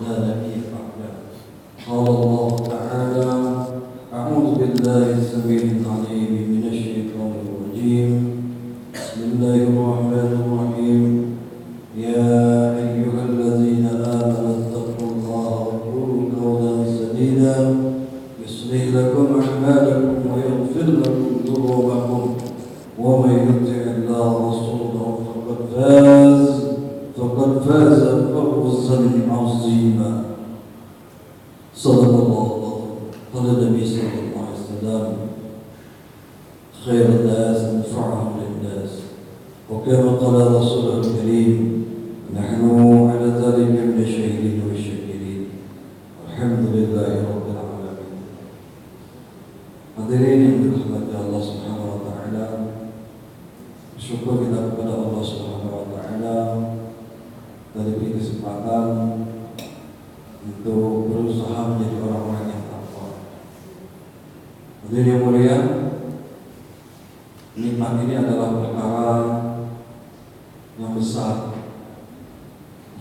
لا نبي بعده. قال الله تعالى: أعوذ بالله السميع العليم من الشيطان الرجيم. بسم الله الرحمن الرحيم. يا أيها الذين آمنوا اتقوا الله وقولوا قولا سديدا يصلح لكم أعمالكم ويغفر لكم ذنوبكم ومن يطع الله ورسوله فقد فاز فوزا عظيما. صدق الله. قال النبي صلى الله عليه وسلم: خير الناس أنفعهم للناس. وكما قال رسوله الكريم: نحن على ذلك من الشاهدين والشاكرين. الحمد لله رب العالمين. Hadirin yang dirahmati Allah Subhanahu wa taala, syukur kita kepada Allah Subhanahu wa taala dari diberi kesempatan untuk berusaha menjadi orang-orang yang takwa. Hadirin yang mulia, nikmat ini adalah perkara yang besar.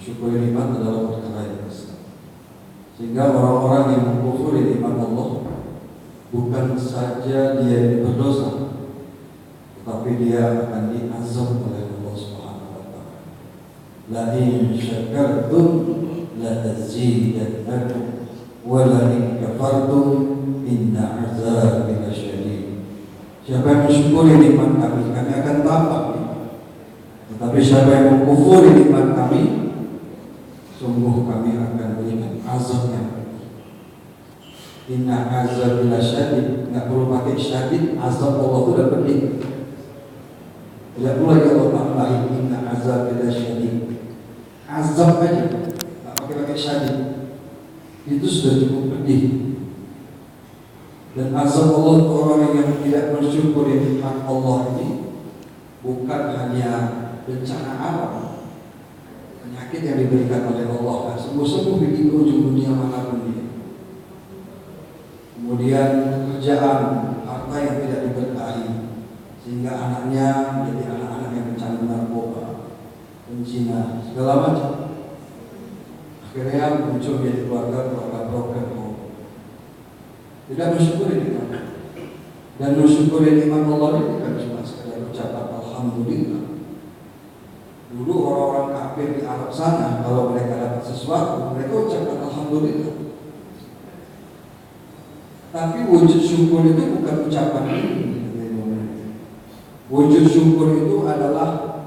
Syukur nikmat adalah perkara yang besar. Sehingga orang-orang yang mengkufuri nikmat Allah, bukan saja dia berdosa, tetapi dia akan diazab oleh Allah Subhanahu wa taala. La in syakartum la azidannakum wa la in kafartum inna azabi lasyadid. Siapa yang mensyukuri nikmat kami, kami akan tambah. Tetapi siapa yang mengkufuri nikmat kami, sungguh kami akan berikan azab yang pedih. Inna azabi lasyadid. Enggak perlu pakai syadid, azab Allah itu sudah pedih. Tidak perlu lagi Allah tambahin inna azabi lasyadid. Azab aja, enggak pakai syadid. Itu sudah cukup pedih. Dan azab Allah untuk orang yang tidak bersyukur nikmat Allah ini bukan hanya bencana alam, penyakit yang diberikan oleh Allah, sembuh-sembuh di ujung dunia manapun dia. Kemudian pekerjaan, harta yang tidak diberkahi, sehingga anaknya menjadi anak-anak yang pecandu narkoba, penzina, segala macam. Akhirnya muncul menjadi keluarga broken home. Tidak mensyukuri nikmat. Dan mensyukuri nikmat Allah ini bukan cuma sekedar ucapan alhamdulillah. Dulu orang-orang kafir di Arab sana, kalau mereka dapat sesuatu, mereka ucapkan alhamdulillah. Tapi wujud syukur itu bukan ucapan ini. Wujud syukur itu adalah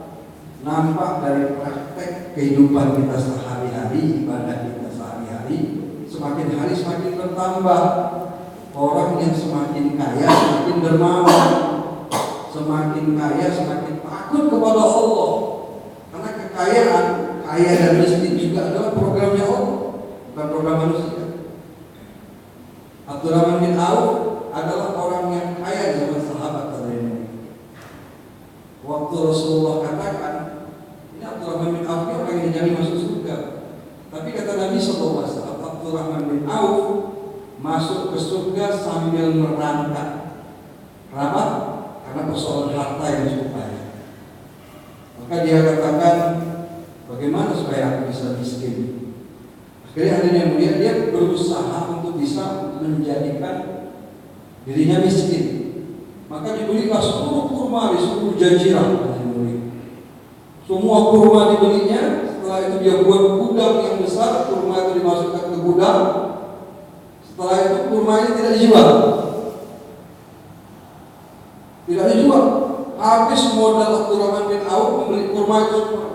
nampak dari praktek kehidupan kita sehari-hari, ibadah kita sehari-hari. Semakin hari semakin bertambah. Orang yang semakin kaya semakin dermawan, semakin kaya semakin takut kepada Allah. Karena kekayaan, kaya dan miskin juga adalah programnya Allah, bukan program manusia. Abdurrahman bin Auf adalah orang yang kaya di zaman sahabat tadi. Waktu Rasulullah katakan, ini Abdurrahman bin Auf orang yang jadi masuk surga. Tapi kata Nabi SAW, Abdurrahman bin Auf masuk ke surga sambil merangkak. Kenapa? Karena persoalan harta yang cukup banyak. Maka dia katakan, bagaimana supaya aku bisa miskin? Akhirnya ada yang mulia, dia berusaha untuk bisa menjadikan dirinya miskin. Maka dibelilah 10 kurma di seluruh jazirah. Semua kurma dibelinya. Setelah itu dia buat gudang yang besar, kurma itu dimasukkan ke gudang. Setelah itu kurma ini tidak dijual. Tidak dijual. Habis modal Abdurrahman bin Auf membeli kurma itu semua.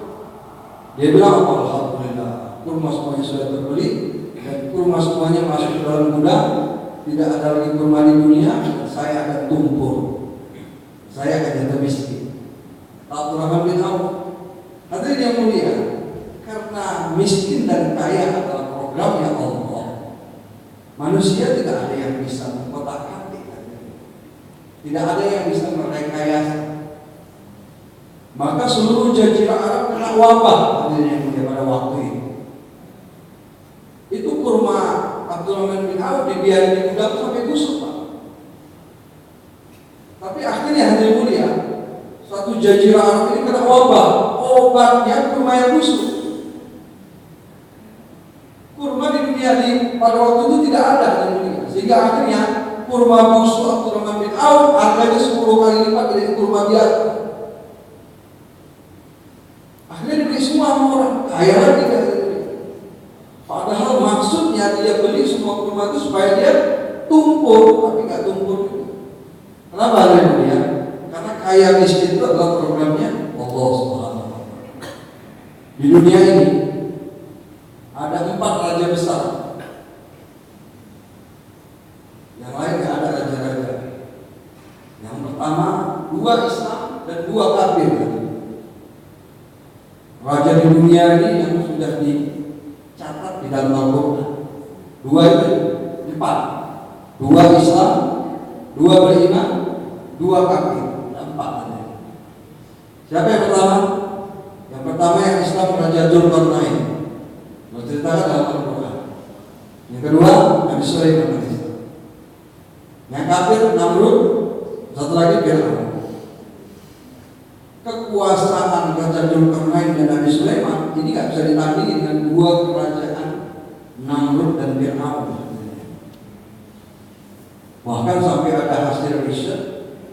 Dia bilang, alhamdulillah, kurma semuanya sudah terbeli dan kurma semuanya masuk ke dalam gudang. Tidak ada lagi kurma di dunia. Saya akan tumpul. Saya akan jatuh miskin. Abdurrahman bin Auf. Hadirin yang mulia, karena miskin dan kaya adalah programnya Allah. Manusia tidak ada yang bisa mengkotak-atik. Tidak ada yang bisa merekayasa. Maka seluruh jazirah Arab kena wabah pada waktu itu. Itu kurma Abdurrahman bin Auf dibiarkan di gudang sampai busuk, Pak. Tapi akhirnya hadirin mulia, suatu jazirah Arab ini kena wabah. Obatnya kurma yang busuk. Kurma di dunia pada waktu itu tidak ada di dunia, sehingga akhirnya kurma busuk Abdurrahman bin Auf harganya 10 kali lipat dari kurma biasa. Akhirnya dibeli semua sama orang, kaya lagi kan. Padahal maksudnya dia beli semua kurma itu supaya dia tumpul, tapi nggak tumpul juga. Kenapa dia? Karena kaya miskin itu adalah programnya Allah Subhanahu wa Ta'ala. Di dunia ini ada 4 raja besar. Yang lain nggak ada raja-raja. Yang pertama 2 Islam dan 2 kafir. Raja di dunia ini yang sudah dicatat di dalam Al-Quran 2 itu 4. 2 Islam, 2 beriman, 2 kafir. 4 aja. Siapa yang pertama? Yang pertama yang Islam Raja Dzulqarnain. Menceritakan dalam Al-Quran. Yang kedua Nabi Sulaiman AS. Yang kafir Namrud. Satu lagi Fir'aun. Kekuasaan Raja Dzulqarnain dan Nabi Sulaiman ini nggak bisa ditandingi dengan 2 kerajaan Namrud dan Fir'aun. Bahkan sampai ada hasil riset,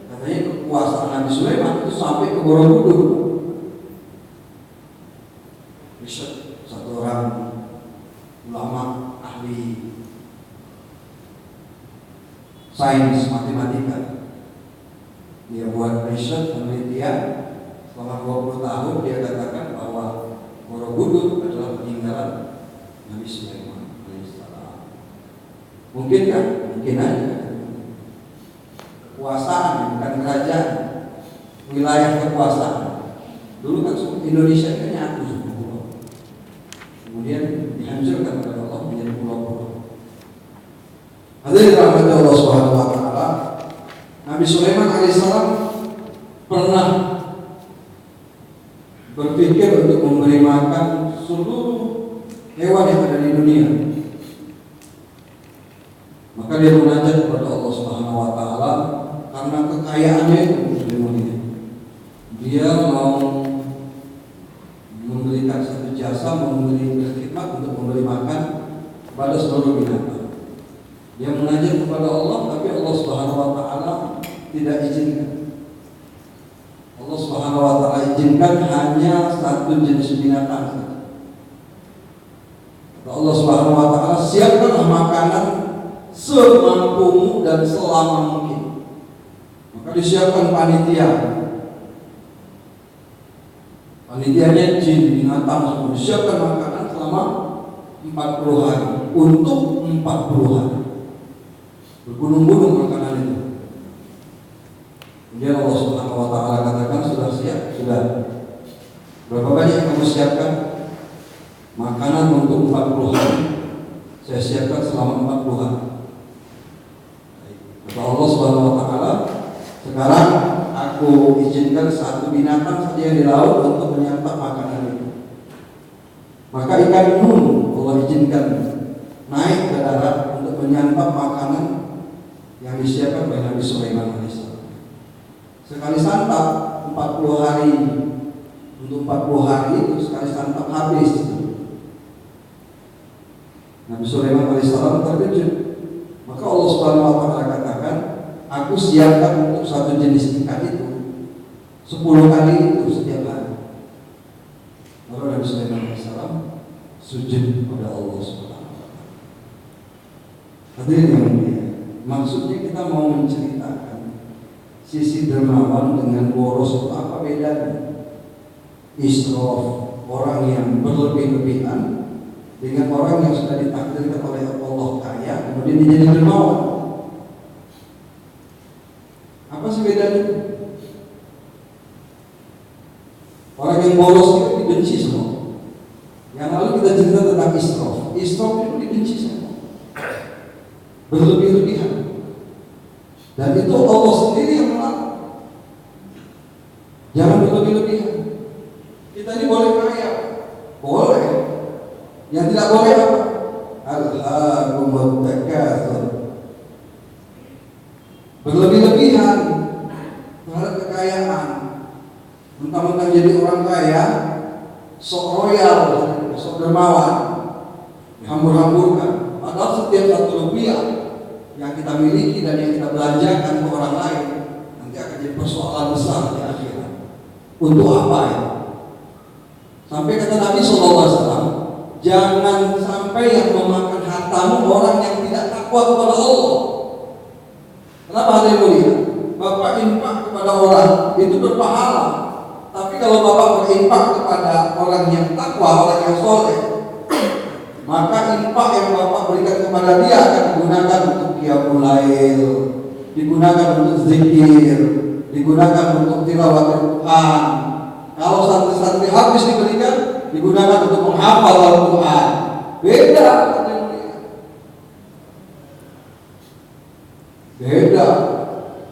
katanya kekuasaan Nabi Sulaiman itu sampai ke Borobudur. Riset satu orang ulama ahli sains matematika, dia buat riset penelitian selama 20 tahun. Dia katakan bahwa Borobudur adalah peninggalan Nabi Sulaiman alaihissalam. Mungkin kan? Mungkin aja. Kekuasaan bukan kerajaan, wilayah kekuasaan. Dulu kan Indonesia kan nyatu semua pulau, kemudian dihancurkan oleh Allah menjadi pulau-pulau. Hadirin rahmati Allah Subhanahu wa Ta'ala, Nabi Sulaiman alaihissalam pernah berpikir untuk memberi makan seluruh hewan yang ada di dunia. Maka dia munajat kepada Allah Subhanahu wa Ta'ala karena kekayaannya itu dia mau memberikan satu jasa, memberi khidmat untuk memberi makan kepada seluruh binatang. Dia munajat kepada Allah, tapi Allah Subhanahu wa Ta'ala tidak izinkan. Allah Subhanahu wa Ta'ala izinkan hanya satu jenis binatang saja. Allah Subhanahu wa Ta'ala, siapkanlah makanan semampumu dan selama mungkin. Maka disiapkan panitia. Panitianya jin, binatang semua disiapkan makanan selama 40 hari untuk 40 hari. Bergunung-gunung makanan itu. Kemudian Allah Subhanahu wa Ta'ala katakan, sudah siap, sudah. Berapa banyak kamu siapkan? Makanan untuk 40 hari. Saya siapkan selama 40 hari. Kata Allah Subhanahu wa Ta'ala, sekarang aku izinkan satu binatang saja di laut untuk menyantap makanan itu. Maka ikan nun Allah izinkan naik ke darat untuk menyantap makanan yang disiapkan oleh Nabi Sulaiman alaihissalam. Sekali santap 40 hari, untuk 40 hari itu sekali santap habis. Nabi Sulaiman alaihissalam terkejut. Maka Allah Subhanahu wa Ta'ala katakan, aku siapkan untuk satu jenis ikan itu 10 kali itu setiap hari. Lalu Nabi Sulaiman alaihissalam sujud kepada Allah Subhanahu wa Ta'ala. Hadirin yang mulia, maksudnya kita mau menceritakan sisi dermawan dengan boros itu apa bedanya? Israf, orang yang berlebih-lebihan, dengan orang yang sudah ditakdirkan oleh Allah kaya, kemudian dia jadi dermawan. Apa sih bedanya? Orang yang boros itu dibenci semua. Yang lalu kita cerita tentang israf. Israf itu dibenci semua, berlebih-lebihan. Dan itu Allah sendiri yang melarang. Jangan berlebih-lebihan. Kita ini boleh kaya, boleh. Yang tidak boleh apa? Alhaakumut takatsur. Berlebih-lebihan terhadap kekayaan. Mentang-mentang jadi orang kaya, sok royal, sok dermawan. dihambur-hamburkan. Padahal setiap satu rupiah yang kita miliki dan yang kita belanjakan ke orang lain nanti akan jadi persoalan besar di akhirat. Untuk apa ya? Sampai kata Nabi SAW, jangan sampai yang memakan hartamu orang yang tidak takwa kepada Allah. Kenapa hal ini mulia? Bapak infak kepada orang itu berpahala. Tapi kalau Bapak berinfak kepada orang yang takwa, orang yang soleh, maka infak yang Bapak berikan kepada dia akan digunakan untuk qiyamul lail, digunakan untuk zikir, digunakan untuk tilawah Al-Quran. Kalau santri-santri habis diberikan, digunakan untuk menghafal Al-Quran. Beda. Beda.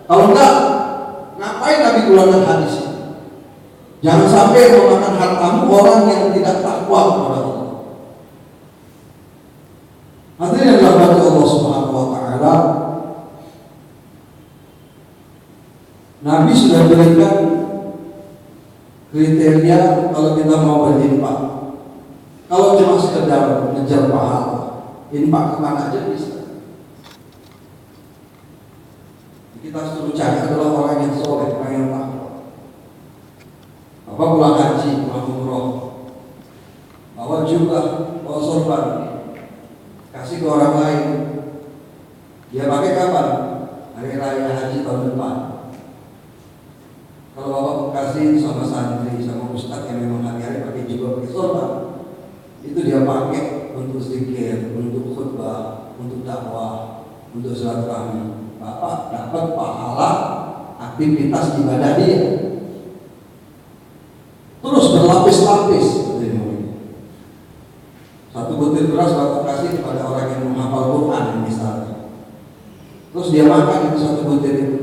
Kalau enggak, ngapain Nabi keluarkan hadis ini? Jangan sampai memakan hartamu orang yang tidak takwa kepada Allah. Hadirin yang dirahmati Allah Subhanahu wa taala, Nabi sudah berikan kriteria kalau kita mau berinfak. Kalau cuma sekedar ngejar pahala, infak kemana aja bisa. Kita suruh cari adalah orang yang soleh, orang yang takwa. Apa pulang haji, pulang umroh, bawa jubah, bawa sorban, kasih ke orang lain. Dia pakai kapan? Hari raya haji tahun depan. Kalau bapak kasih sama santri, sama ustadz yang memang hari-hari pakai jubah, pakai sorban, itu dia pakai untuk zikir, untuk khutbah, untuk dakwah, untuk silaturahmi. Bapak dapat pahala aktivitas ibadah dia. Terus berlapis-lapis. Satu butir beras Bapak kasih kepada orang yang menghafal Quran misalnya. Terus dia makan itu satu butir itu.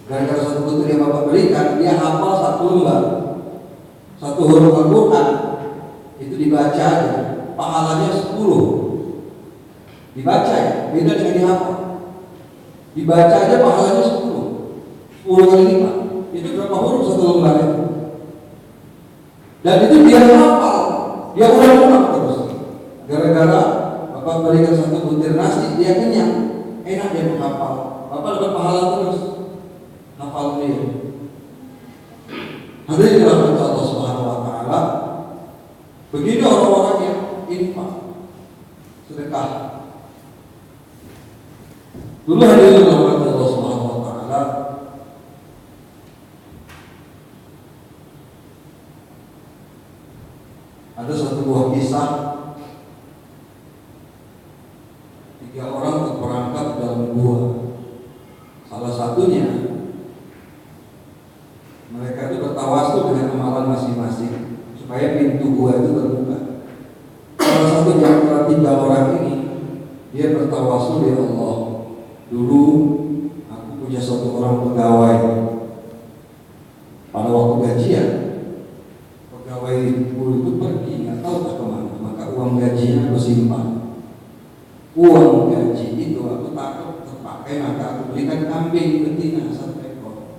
Gara-gara satu butir yang Bapak berikan, dia hafal satu lembar, satu huruf Al-Quran. Itu dibaca aja, pahalanya 10. Dibaca ya, beda dengan dihafal. Dibaca aja pahalanya 10 kali lipat. Itu berapa huruf satu lembar itu? Dan itu dia hafal, dia ulang-ulang terus. Gara-gara Bapak berikan satu butir nasi, dia kenyang, enak dia menghafal. Bapak dapat pahala terus, hafal dia. Hadirin dirahmati Allah Subhanahu wa taala, begini orang-orang yang infak, sedekah. Dulu hadirin dirahmati Allah Subhanahu wa taala, ada satu buah kisah. 3 orang terperangkap dalam gua. Salah satunya mereka itu bertawasul dengan amalan masing-masing supaya pintu gua itu terbuka. Salah satu di antara 3 orang ini, dia bertawasul, ya Allah, dulu aku punya satu orang pegawai. Pada waktu gajian, pegawai itu pergi, nggak tahu ke kemana. Maka uang gajinya aku simpan. Uang gaji itu aku takut terpakai, maka aku belikan kambing betina 1 ekor.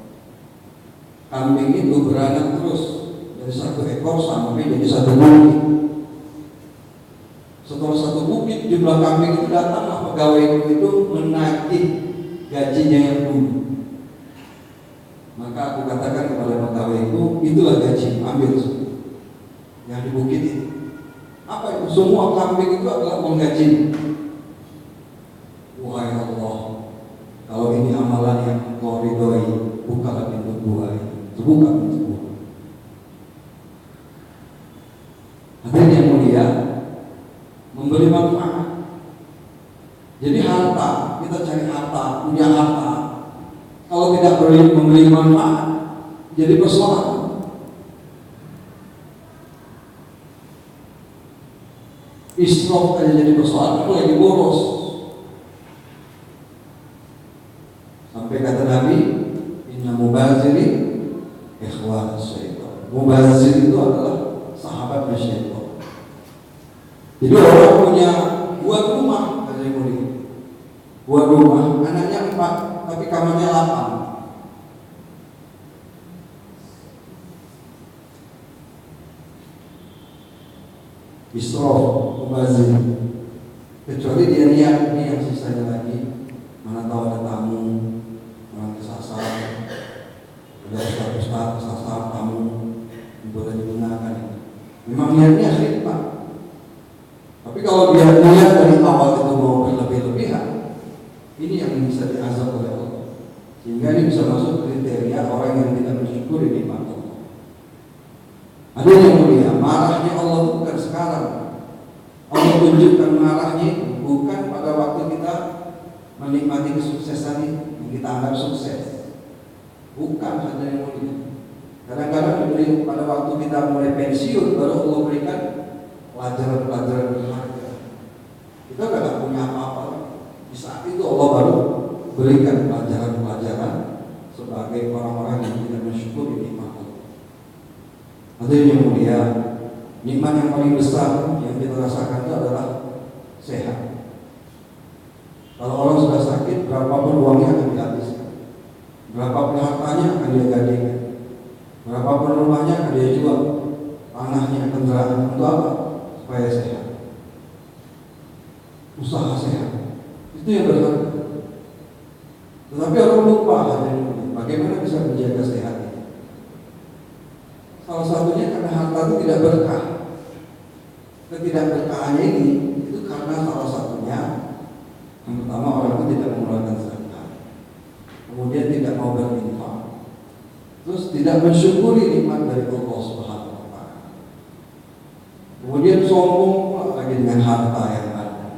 Kambing itu beranak terus dari 1 ekor sampai jadi 1 bukit. Setelah 1 bukit jumlah kambing itu datanglah pegawai itu menagih gajinya yang dulu. Maka aku katakan kepada pegawai itulah gaji, ambil yang di bukit itu. Apa itu? Semua kambing itu adalah uang gaji. Wahai Allah, kalau ini amalan yang Engkau ridhoi, bukalah pintu gua ini. Terbuka pintu gua. Hadirin yang mulia, memberi manfaat. Jadi harta, kita cari harta, punya harta. Kalau tidak memberi manfaat, jadi persoalan. Israf aja jadi persoalan, aku lagi boros. Sampai kata Nabi, inna mubaziri ikhwan syaitan. Mubazir itu adalah sahabat syaitan. Jadi orang punya buat rumah, kata Ibu, buat rumah, anaknya 4, tapi kamarnya 8. Israf, mubazir. kecuali dia niat ini yang sisanya lagi, mana tahu ada tamu, orang kesasar, ada ustaz kesasar tamu, boleh digunakan. Memang niatnya sih Pak. Tapi kalau dia niat dari awal itu mau berlebih-lebihan, ini yang bisa diazab oleh Allah. Sehingga ini bisa masuk kriteria orang yang tidak bersyukur nikmat Allah. Ada yang mulia, marahnya Allah itu bukan sekarang. Allah tunjukkan marahnya bukan pada waktu kita menikmati kesuksesan ini, yang kita anggap sukses. Bukan, ada yang mulia. Kadang-kadang diberi pada waktu kita mulai pensiun, baru Allah berikan pelajaran-pelajaran berharga. Kita gak punya apa-apa. Di saat itu Allah baru berikan pelajaran-pelajaran sebagai orang-orang yang tidak mensyukuri nikmat Allah. Hadirin yang mulia, nikmat yang paling besar yang kita rasakan itu adalah sehat. Kalau orang sudah sakit, berapapun uangnya akan dihabiskan, berapapun hartanya akan dia gadaikan, berapapun rumahnya akan dia jual, tanahnya, kendaraan, untuk apa? Supaya sehat. Usaha sehat itu yang berharga. Tetapi orang lupa bagaimana bisa menjaga sehat ini. Salah satunya karena harta itu tidak berkah. Ketidakberkahannya ini itu karena salah satunya yang pertama orang itu tidak mengeluarkan zakat, kemudian tidak mau berinfak, terus tidak mensyukuri nikmat dari Allah Subhanahu wa Ta'ala. Kemudian sombong lagi dengan harta yang ada.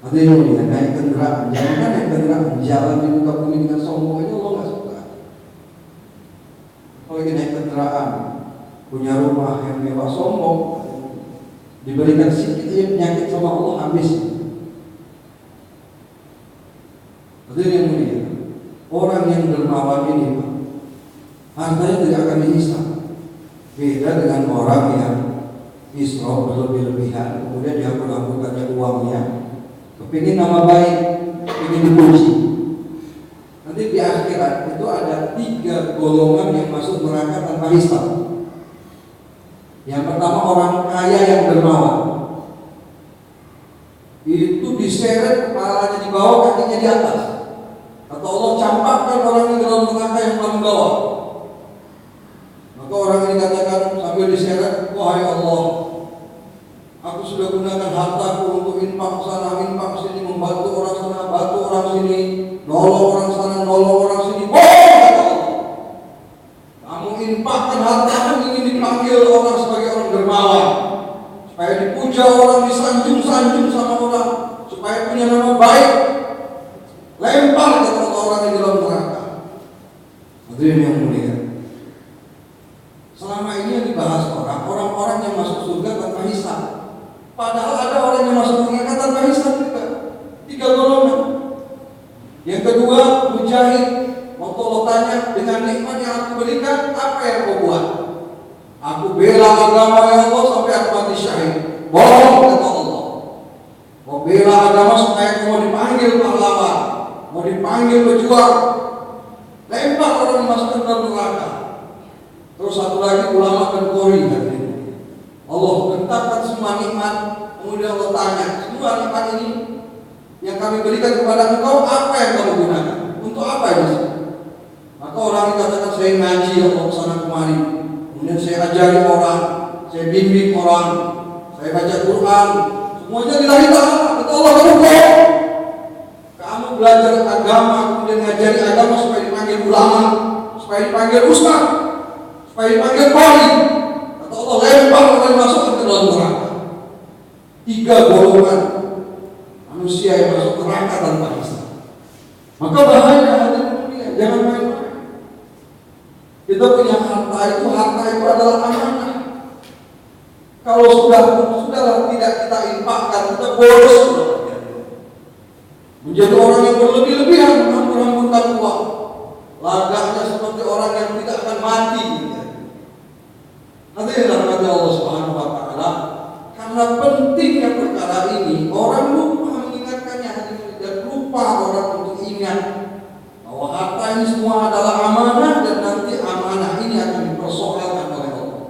Hadirin yang naik kendaraan, jangan naik kendaraan jalan di muka bumi dengan sombong itu Allah nggak suka. Kalau lagi naik kendaraan, punya rumah yang mewah sombong, diberikan sedikit aja penyakit sama Allah habis. Hadirin yang mulia, orang yang dermawan ini hartanya tidak akan dihisap. Beda dengan orang yang isrof berlebih-lebihan, kemudian dia melakukannya uangnya, kepingin nama baik, kepingin dipuji. Nanti di akhirat itu ada 3 golongan yang masuk neraka tanpa hisab. Yang pertama orang kaya yang dermawan, itu diseret kepalanya di bawah, kakinya di atas. Atau Allah campakkan orang ini dalam neraka yang paling bawah. Maka orang ini katakan sambil diseret, wahai Allah, aku sudah gunakan hartaku untuk infak sana, infak sini, membantu orang sana, bantu orang sini, nolong orang sana, nolong orang sini. Kamu infakkan hartamu ingin dipanggil orang sebagai orang dermawan, supaya dipuja orang, disanjung-sanjung sama orang, supaya punya nama baik. Lempar kata orang di dalam neraka. Hadirin yang mulia, selama ini yang dibahas orang-orang yang masuk surga tanpa hisab. Padahal ada orang yang masuk neraka tanpa hisab juga. 3 golongan. Yang kedua, mujahid. Waktu Allah tanya, dengan nikmat yang aku berikan, apa yang kau buat? Aku bela agama ya Allah sampai aku mati syahid. Bohong kata Allah. Kau bela agama supaya kau dipanggil pahlawan, mau dipanggil pejuang. Lempar orang yang masuk ke dalam neraka. Terus satu lagi ulama dan qori. Allah menetapkan semua nikmat, kemudian Allah tanya, semua nikmat ini yang kami berikan kepada engkau, apa yang kamu gunakan? Untuk apa ini? Maka orang dikatakan, saya ngaji ya Allah sana kemari, kemudian saya ajari orang, saya bimbing orang, saya baca Quran, semuanya lillahi ta'ala. Kata Allah, kamu belajar agama, kemudian ngajari agama supaya dipanggil ulama, supaya dipanggil ustaz, supaya dipanggil qari. Kata Allah, lempar orang masuk ke dalam neraka. 3 golongan manusia yang masuk neraka tanpa hisab. Maka bahaya, hadirin, jangan main-main. Kita punya harta itu adalah amanah. Kalau sudahlah tidak kita infakkan, kita boros. Menjadi orang yang berlebih-lebihan menghambur-hamburkan uang. Lagaknya seperti orang yang tidak akan mati. Hadirin rahmati Allah Subhanahu wa Ta'ala. Karena pentingnya perkara ini, orang lupa mengingatkannya, dan lupa orang untuk ingat bahwa harta ini semua adalah amanah, dan nanti amanah ini akan dipersoalkan oleh Allah.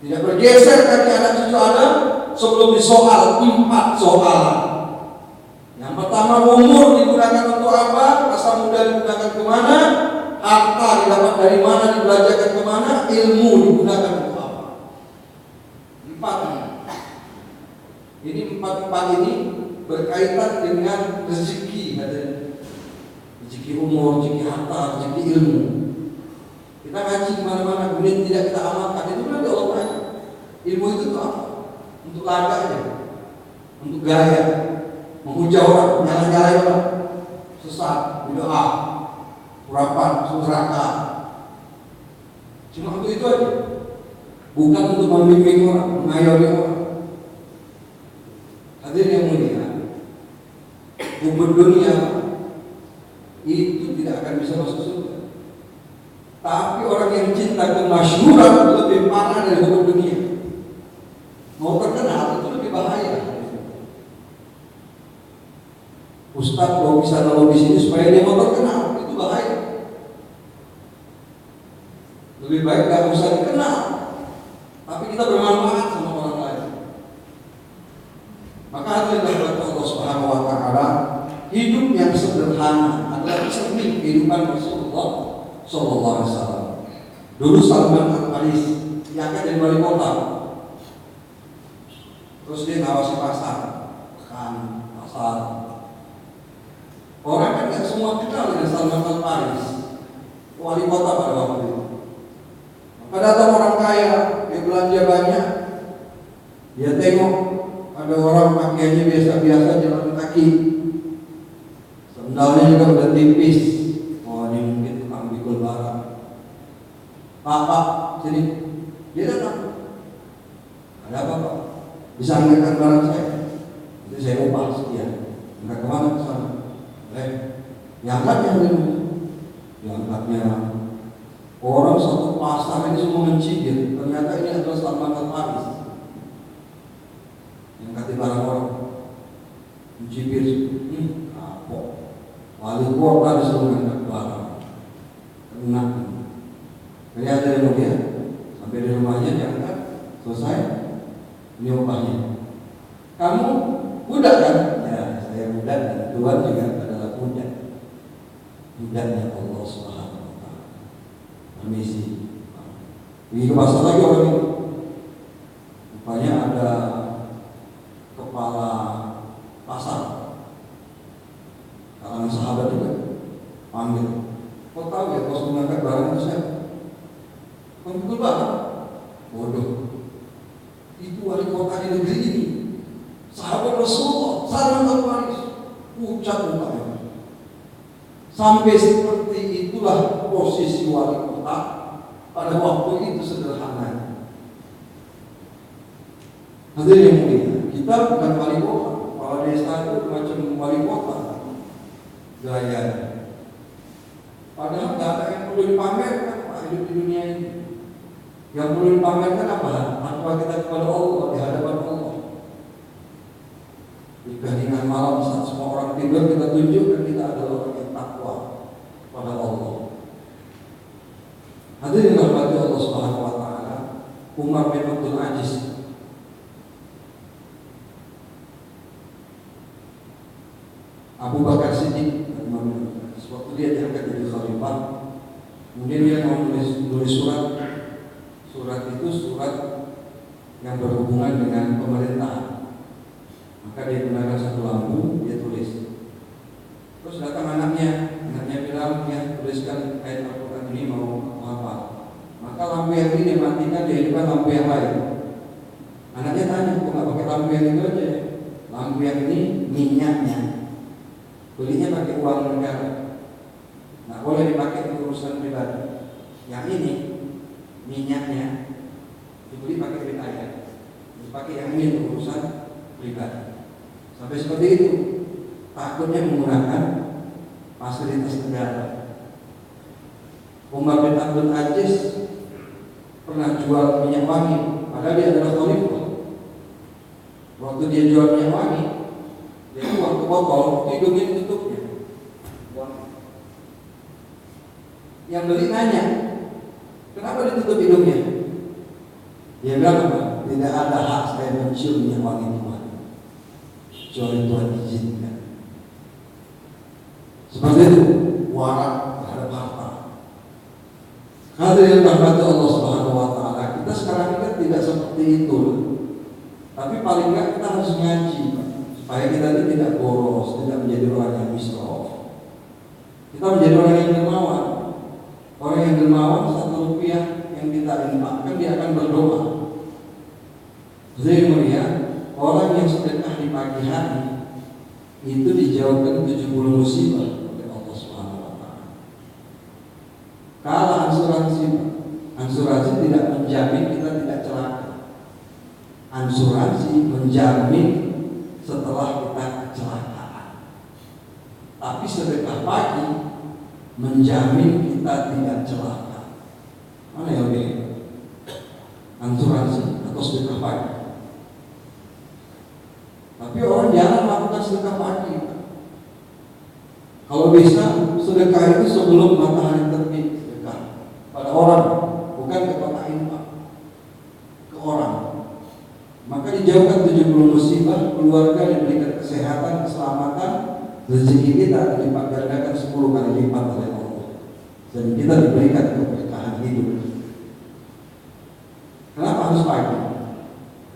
Tidak bergeser kaki anak cucu Adam sebelum disoal 4 soalan. Yang pertama, umur digunakan untuk apa? Masa muda digunakan kemana? Harta didapat dari mana? Dibelanjakan kemana? Ilmu digunakan untuk apa? 4. Ini 4 ini berkaitan dengan rezeki, katanya. Rezeki umur, rezeki harta, rezeki ilmu. Kita ngaji kemana-mana, kemudian tidak kita amalkan, itu berarti Allah tanya. Ilmu itu untuk apa? Untuk laga aja, untuk gaya, menghujat orang, nyala-nyalain orang, sesat, berdoa, hurapan, suraka. Cuma untuk itu aja, bukan untuk membimbing orang, mengayomi orang. Hadirin yang mulia, hubungan dunia itu tidak akan bisa masuk surga. Tapi orang yang cinta kemasyhuran lebih parah dari hubungan dunia. Mau terkenal itu lebih bahaya. Ustaz mau bisa nolong di sini supaya dia mau terkenal, itu bahaya. Lebih baik gak usah dikenal, tapi kita bermanfaat sama orang lain. Maka hadirin kata Allah Subhanahu wa taala, hidup yang sederhana adalah cermin kehidupan Rasulullah sallallahu alaihi wasallam. Dulu Salman Al-Farisi yang akan jadi wali kota. Terus dia ngawasi pasar, kan pasar. Orang kan nggak semua kenal dengan Salman Al-Farisi, wali kota pada waktu itu. Maka datang orang kaya, dia belanja banyak, dia tengok ada orang pakaiannya biasa-biasa, jalan kaki, sendalnya juga udah tipis. Oh, ini mungkin tukang pikul barang. Pak, sini. Dia datang. Ada apa, Pak? Bisa angkatkan barang saya? Jadi saya ubah sekian. Angkat kemana? Ke sana. Diangkatnya dulu. Diangkatnya. Orang satu pasar ini semua mencibir. Ternyata ini adalah Salman Al-Farisi. Angkatin barang orang. Mencibir. Kapok. Wali kota disuruh angkat barang. Kena. Jadi ada yang mulia. Sampai di rumahnya diangkat. Selesai. Ini upahnya. Kamu budak kan? Ya, saya budak dan Tuhan juga adalah budak. Budaknya Allah Subhanahu wa taala. Permisi. Ini pasar lagi orang ini. Rupanya ada kepala pasar. Kalangan sahabat juga panggil. Kau tahu ya kau mengangkat barang itu saya? Kau betul banget. Bodoh. Itu wali kota di negeri ini, sahabat Rasulullah, Salman Al-Farisi, pucat mukanya. Sampai seperti itulah posisi wali kota pada waktu itu sederhana. Hadirin yang mulia, kita bukan wali kota, kepala desa itu macam wali kota gaya. Padahal tidak ada yang perlu dipamerkan hidup di dunia ini. Yang perlu dipamerkan apa? Takwa kita kepada Allah di hadapan Allah. Di keheningan malam saat semua orang tidur, kita tunjukkan kita adalah orang yang takwa kepada Allah. Hadirin rahmati Allah Subhanahu wa taala, Umar bin Abdul Aziz Abu Bakar Siddiq waktu dia diangkat jadi khalifah, kemudian dia mau menulis surat. Surat itu surat yang berhubungan dengan pemerintahan. Maka dia gunakan satu lampu, dia tulis. Terus datang anaknya bilang, ya tuliskan ayat Al-Quran ini mau apa? Maka lampu yang ini dimatikan, dia hidupkan lampu yang lain. Anaknya tanya, kok nggak pakai lampu yang itu aja? Lampu yang ini minyaknya, belinya pakai uang negara, nggak boleh dipakai untuk urusan pribadi. Yang ini minyaknya dibeli pakai duit ayah, dipakai yang ini untuk urusan pribadi. Sampai seperti itu, takutnya menggunakan fasilitas negara. Umar bin Abdul Aziz pernah jual minyak wangi, padahal dia adalah khalifah. Waktu dia jual minyak wangi, dia tuang ke botol, hidungnya ditutupnya. Yang beli nanya, kenapa ditutup hidungnya? Dia bilang apa? Tidak ada hak saya mencium minyak wangi Tuhan. kecuali Tuhan izinkan. Seperti itu warak terhadap harta. Hadirin rahmati Allah Subhanahu wa taala, kita sekarang ini tidak seperti itu. Tapi paling enggak kita harus ngaji supaya kita ini tidak boros, tidak menjadi orang yang israf. Kita menjadi orang yang dermawan. Orang yang dermawan, 1 rupiah yang kita infakkan dia akan berdoa. Jadi mulia, orang yang sedekah di pagi hari itu dijauhkan 70 musibah oleh Allah Subhanahu wa taala. Kalau asuransi tidak menjamin kita tidak celaka. Asuransi menjamin setelah kita kecelakaan. Tapi sedekah pagi menjamin kita tidak celaka. Mana yang lebih? Asuransi atau sedekah pagi? Tapi orang jangan melakukan sedekah pagi. Kalau bisa sedekah itu sebelum matahari terbit, sedekah pada orang, bukan kepada infak, ke orang. Maka dijauhkan 70 musibah, keluarga diberikan kesehatan, keselamatan, rezeki kita dilipat gandakan 10 kali lipat oleh Allah. Dan kita diberikan keberkahan hidup. Kenapa harus pagi?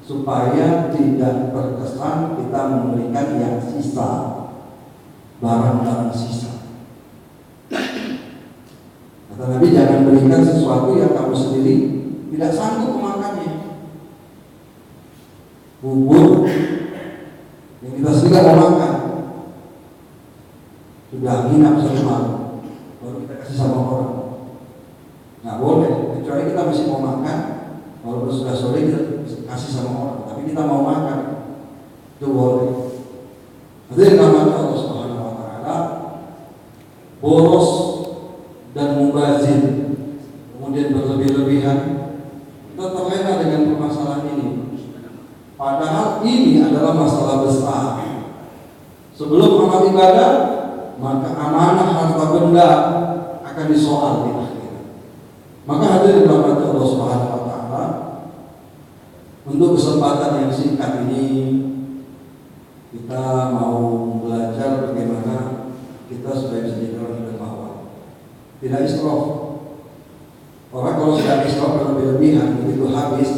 Supaya tidak terkesan kita memberikan yang sisa, barang-barang sisa. Kata Nabi, jangan berikan sesuatu yang kamu sendiri tidak sanggup memakannya. Bubur yang kita sendiri mau makan, sudah hinap 1 malam, baru kita kasih sama orang. Nggak boleh, kecuali kita masih mau makan. Kalau sudah sore kita kasih sama orang, tapi kita mau makan, itu boleh. Jadi namanya Allah Subhanahu wa taala, boros dan mubazir, kemudian berlebih-lebihan, kita terlena dengan permasalahan ini. Padahal ini adalah masalah besar. Sebelum amal ibadah, maka amanah harta benda akan disoal di akhirat. Maka hadirin rahmati Allah Subhanahu wa taala, untuk kesempatan yang singkat ini kita mau belajar bagaimana kita supaya bisa jadi orang yang dermawan, tidak israf. Orang kalau sudah israf berlebih-lebihan, begitu habis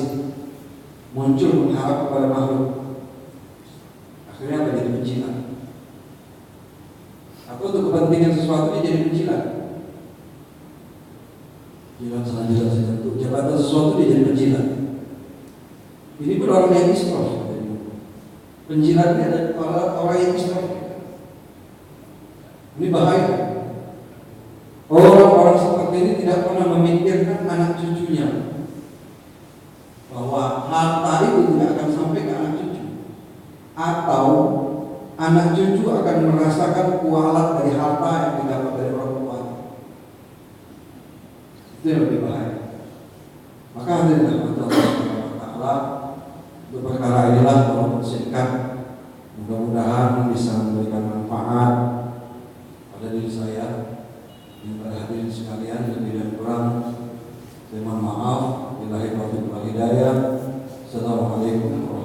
muncul mengharap kepada makhluk, akhirnya apa? Jadi bencilan. Atau untuk kepentingan sesuatu dia jadi bencilan. Jilat saja untuk jabatan sesuatu dia jadi bencilan. Ini pun orang yang israf. Penjilat ini adalah orang yang israf. Ini bahaya. Orang-orang seperti ini tidak pernah memikirkan anak cucunya, bahwa harta itu tidak akan sampai ke anak cucu, atau anak cucu akan merasakan kualat dari harta yang didapat dari orang tua. Itu yang lebih bahaya. Maka hadirin Allah Subhanahu wa taala, untuk perkara inilah Allah bersihkan, mudah-mudahan bisa memberikan manfaat pada diri saya dan pada hadirin sekalian. Lebih dan kurang saya mohon maaf. Billahi taufiq wal hidayah. Assalamualaikum warahmatullahi wabarakatuh.